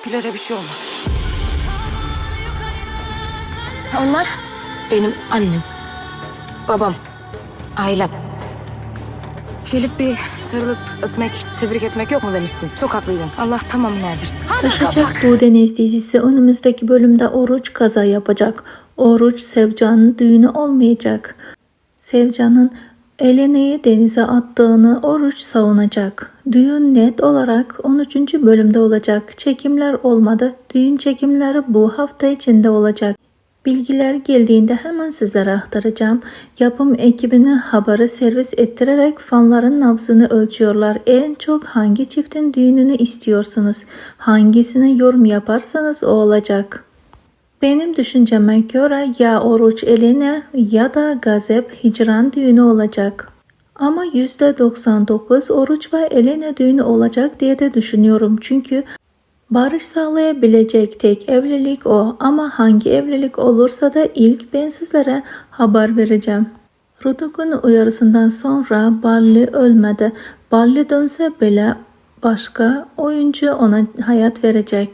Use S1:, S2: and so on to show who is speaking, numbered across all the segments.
S1: Güler'e bir şey olmaz.
S2: Onlar benim annem, babam, ailem. Gelip bir sarılıp öpmek, tebrik etmek yok mu demişsin? Çok haklıydın. Allah tamamını erdirsin.
S3: Taşacak Bu Deniz dizisi önümüzdeki bölümde Oruç kaza yapacak. Oruç Sevcan'ın düğünü olmayacak. Sevcan'ın Elena'yı denize attığını Oruç savunacak. Düğün net olarak 13. bölümde olacak. Çekimler olmadı. Düğün çekimleri bu hafta içinde olacak. Bilgiler geldiğinde hemen sizlere aktaracağım. Yapım ekibini haberi servis ettirerek fanların nabzını ölçüyorlar. En çok hangi çiftin düğününü istiyorsunuz? Hangisine yorum yaparsanız o olacak. Benim düşünceme göre ya Oruç Elena ya da Gazep Hicran düğünü olacak. Ama %99 Oruç ve Elena düğünü olacak diye de düşünüyorum. Çünkü barış sağlayabilecek tek evlilik o, ama hangi evlilik olursa da ilk ben sizlere haber vereceğim. Ruduk'un uyarısından sonra Balli ölmedi. Balli dönse bile başka oyuncu ona hayat verecek.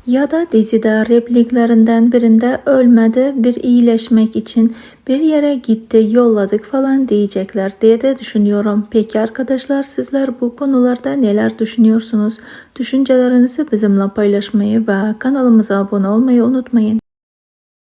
S3: Ya da dizide repliklerinden birinde ölmedi, bir iyileşmek için bir yere gitti, yolladık falan diyecekler diye de düşünüyorum. Peki arkadaşlar, sizler bu konularda neler düşünüyorsunuz? Düşüncelerinizi bizimle paylaşmayı ve kanalımıza abone olmayı unutmayın.